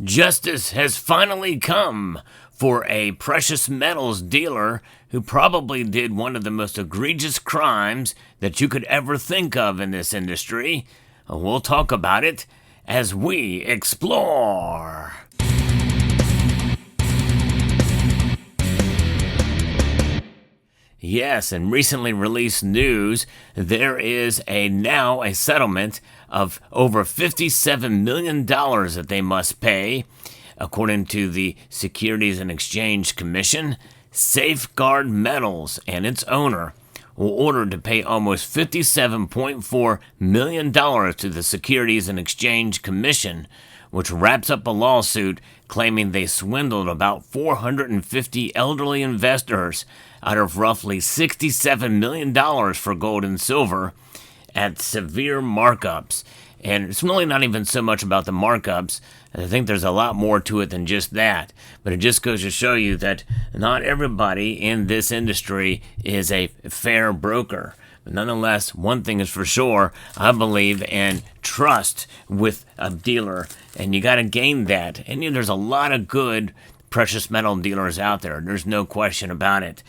Justice has finally come for a precious metals dealer who probably did one of the most egregious crimes that you could ever think of in this industry. We'll talk about it as we explore. Yes, in recently released news, there is now a settlement of over $57 million that they must pay. According to the Securities and Exchange Commission, Safeguard Metals and its owner were ordered to pay almost $57.4 million to the Securities and Exchange Commission, which wraps up a lawsuit claiming they swindled about 450 elderly investors out of roughly $67 million for gold and silver at severe markups. And it's really not even so much about the markups. I think there's a lot more to it than just that. But it just goes to show you that not everybody in this industry is a fair broker. But nonetheless, one thing is for sure, I believe in trust with a dealer, and you got to gain that. And there's a lot of good precious metal dealers out there. There's no question about it.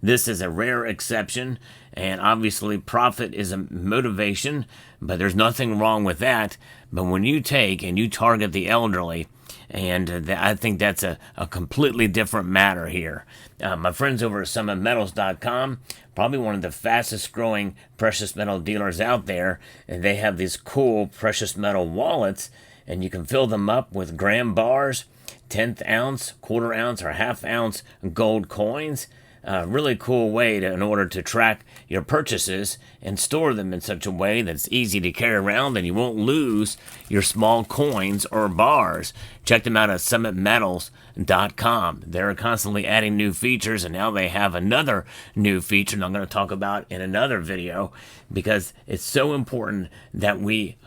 This is a rare exception, and obviously profit is a motivation, but there's nothing wrong with that. But when you take and you target the elderly, and I think that's a completely different matter here. My friends over at summitmetals.com, probably one of the fastest growing precious metal dealers out there, and they have these cool precious metal wallets, and you can fill them up with gram bars, 10th ounce, quarter ounce, or half ounce gold coins. Really cool way in order to track your purchases and store them in such a way that's easy to carry around and you won't lose your small coins or bars. Check them out at summitmetals.com. They're constantly adding new features, and now they have another new feature that I'm going to talk about in another video, because it's so important that we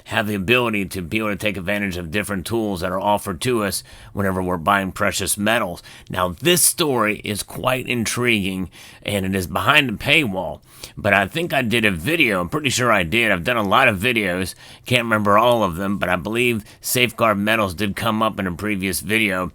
have the ability to be able to take advantage of different tools that are offered to us whenever we're buying precious metals. Now, this story is quite intriguing, and it is behind the paywall, but I think I did a video. I'm pretty sure I did. I've done a lot of videos. Can't remember all of them, but I believe Safeguard Metals did come up in a previous video.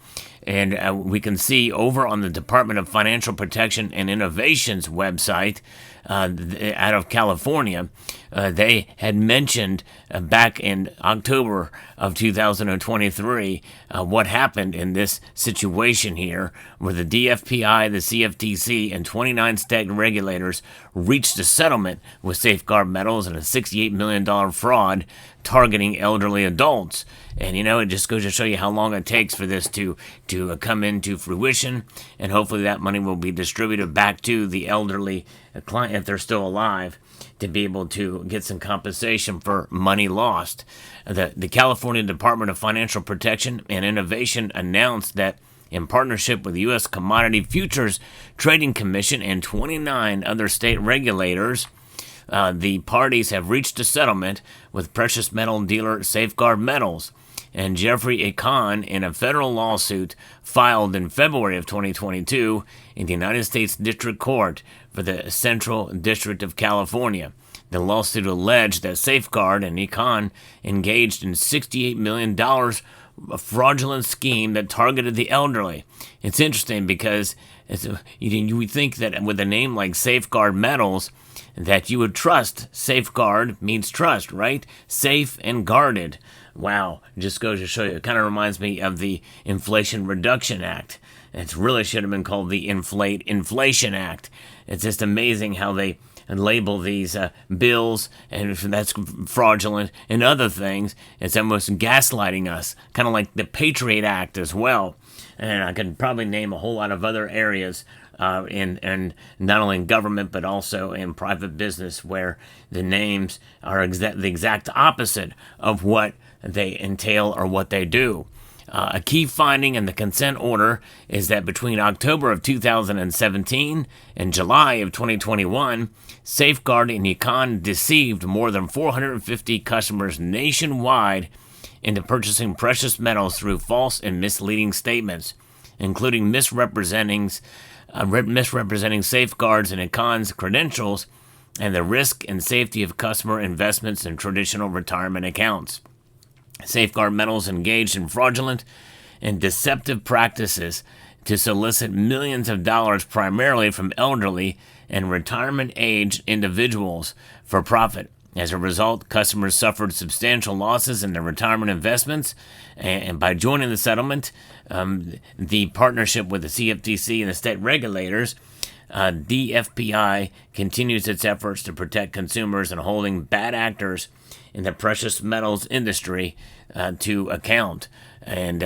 And we can see over on the Department of Financial Protection and Innovation's website out of California, they had mentioned back in October of 2023 what happened in this situation here, where the DFPI, the CFTC, and 29 state regulators reached a settlement with Safeguard Metals and a $68 million fraud targeting elderly adults. And it just goes to show you how long it takes for this to come into fruition, and hopefully that money will be distributed back to the elderly client if they're still alive, to be able to get some compensation for money lost. The California Department of Financial Protection and Innovation announced that in partnership with the U.S. Commodity Futures Trading Commission and 29 other state regulators, the parties have reached a settlement with precious metal dealer Safeguard Metals and Jeffrey Akon in a federal lawsuit filed in February of 2022 in the United States District Court for the Central District of California. The lawsuit alleged that Safeguard and Akon engaged in $68 million a fraudulent scheme that targeted the elderly. It's interesting because you would think that with a name like Safeguard Metals, that you would trust. Safeguard means trust, right? Safe and guarded. Wow, just goes to show you. It kind of reminds me of the Inflation Reduction Act. It really should have been called the Inflation Act. It's just amazing how they label these bills, and that's fraudulent, and other things. It's almost gaslighting us, kind of like the Patriot Act as well. And I could probably name a whole lot of other areas in not only in government but also in private business, where the names are the exact opposite of what they entail or what they do. A key finding in the consent order is that between October of 2017 and July of 2021, Safeguard and Akon deceived more than 450 customers nationwide into purchasing precious metals through false and misleading statements, including misrepresenting Safeguard's and Akon's credentials and the risk and safety of customer investments in traditional retirement accounts. Safeguard Metals engaged in fraudulent and deceptive practices to solicit millions of dollars primarily from elderly and retirement-age individuals for profit. As a result, customers suffered substantial losses in their retirement investments, and by joining the settlement, the partnership with the CFTC and the state regulators, DFPI continues its efforts to protect consumers and holding bad actors in the precious metals industry to account. And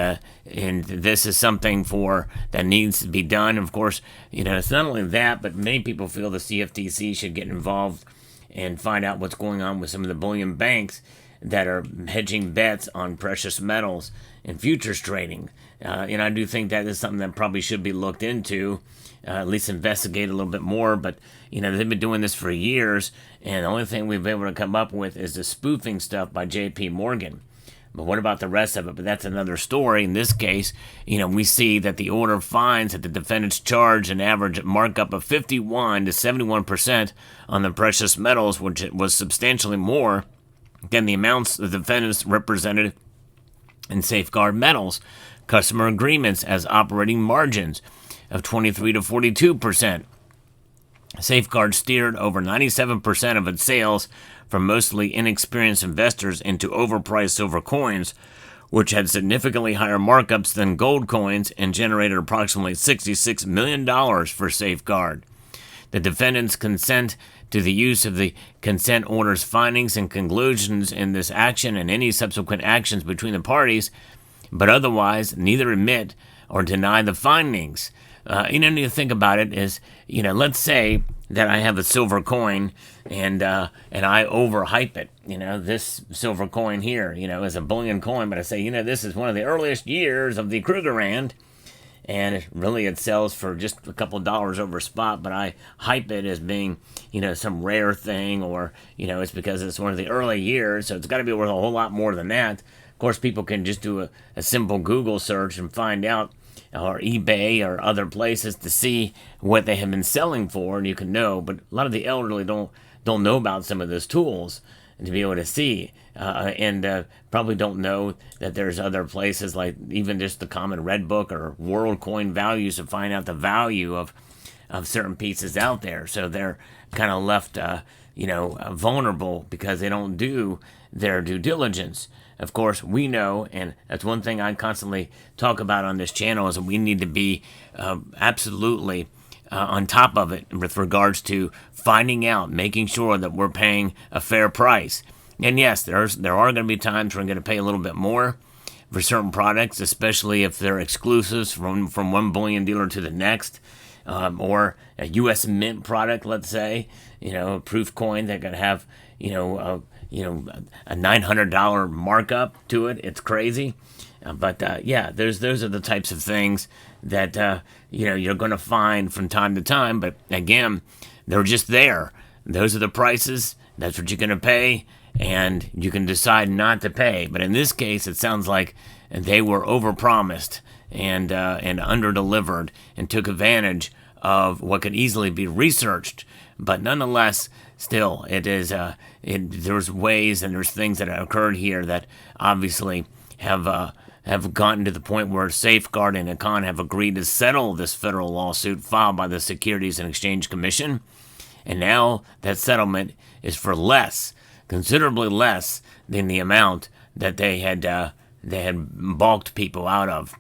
this is something that needs to be done. Of course, it's not only that, but many people feel the CFTC should get involved and find out what's going on with some of the bullion banks that are hedging bets on precious metals and futures trading. And I do think that is something that probably should be looked into, at least investigate a little bit more. But, they've been doing this for years, and the only thing we've been able to come up with is the spoofing stuff by J.P. Morgan. But what about the rest of it? But that's another story. In this case, we see that the order finds that the defendants charged an average markup of 51 to 71% on the precious metals, which was substantially more than the amounts the defendants represented in Safeguard Metals customer agreements as operating margins of 23 to 42%. Safeguard steered over 97% of its sales from mostly inexperienced investors into overpriced silver coins, which had significantly higher markups than gold coins and generated approximately $66 million for Safeguard. The defendants consent to the use of the consent order's findings and conclusions in this action and any subsequent actions between the parties, but otherwise neither admit or deny the findings. You think about it is, let's say that I have a silver coin and I overhype it. This silver coin here, is a bullion coin, but I say, this is one of the earliest years of the Krugerrand, and it sells for just a couple dollars over spot, but I hype it as being, some rare thing, or, it's because it's one of the early years, so it's got to be worth a whole lot more than that. Of course, people can just do a simple Google search and find out, or eBay or other places, to see what they have been selling for, and you can know. But a lot of the elderly don't know about some of those tools to be able to see, and probably don't know that there's other places like even just the common Red Book or World Coin Values to find out the value of certain pieces out there. So they're kind of left, vulnerable because they don't do their due diligence. Of course, we know, and that's one thing I constantly talk about on this channel, is that we need to be absolutely on top of it with regards to finding out, making sure that we're paying a fair price. And yes, there are going to be times where I'm going to pay a little bit more for certain products, especially if they're exclusives from one bullion dealer to the next, or a U.S. Mint product, let's say, a proof coin that could have, a $900 markup to it. It's crazy. But those are the types of things that, you're going to find from time to time. But again, they're just there. Those are the prices. That's what you're going to pay. And you can decide not to pay. But in this case, it sounds like they were overpromised and underdelivered and took advantage of what could easily be researched. But nonetheless, still, there's ways and there's things that have occurred here that obviously have gotten to the point where Safeguard and Econ have agreed to settle this federal lawsuit filed by the Securities and Exchange Commission. And now that settlement is for considerably less than the amount that they had balked people out of,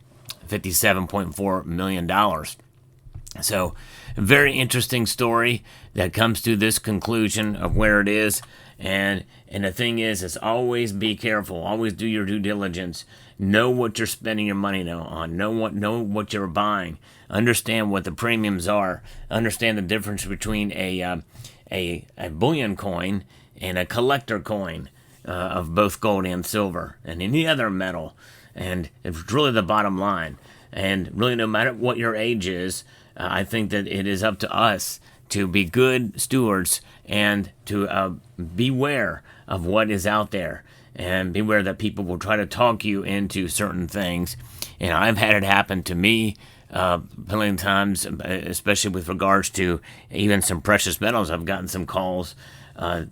$57.4 million. So, a very interesting story that comes to this conclusion of where it is. And the thing is always be careful. Always do your due diligence. Know what you're spending your money on. Know what you're buying. Understand what the premiums are. Understand the difference between a bullion coin and a collector coin of both gold and silver and any other metal. And it's really the bottom line. And really, no matter what your age is, I think that it is up to us to be good stewards and to beware of what is out there, and beware that people will try to talk you into certain things. And I've had it happen to me plenty of times, especially with regards to even some precious metals. I've gotten some calls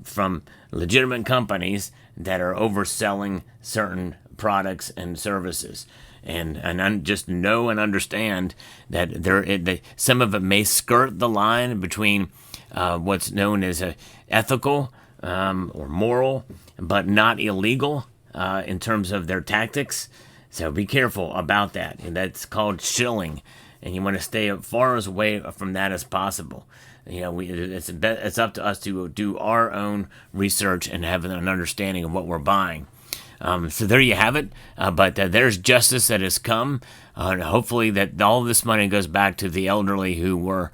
from legitimate companies that are overselling certain products and services. And just know and understand that some of it may skirt the line between what's known as ethical or moral, but not illegal in terms of their tactics. So be careful about that. And that's called shilling, and you want to stay as far away from that as possible. It's up to us to do our own research and have an understanding of what we're buying. So there you have it. But there's justice that has come. Hopefully that all this money goes back to the elderly who were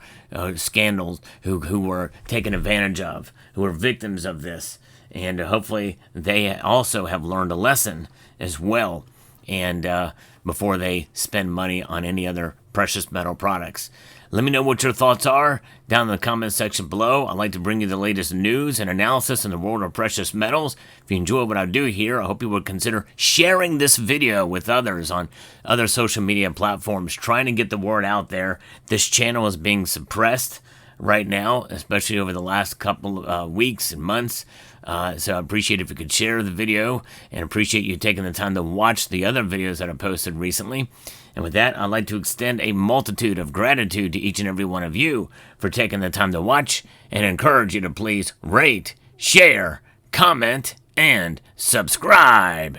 scandals, who were taken advantage of, who were victims of this. And hopefully they also have learned a lesson as well, and before they spend money on any other precious metal products. Let me know what your thoughts are down in the comment section below. I like to bring you the latest news and analysis in the world of precious metals. If you enjoy what I do here, I hope you would consider sharing this video with others on other social media platforms, trying to get the word out there. This channel is being suppressed right now, especially over the last couple weeks and months. So I appreciate if you could share the video, and appreciate you taking the time to watch the other videos that I posted recently. And with that, I'd like to extend a multitude of gratitude to each and every one of you for taking the time to watch, and encourage you to please rate, share, comment, and subscribe.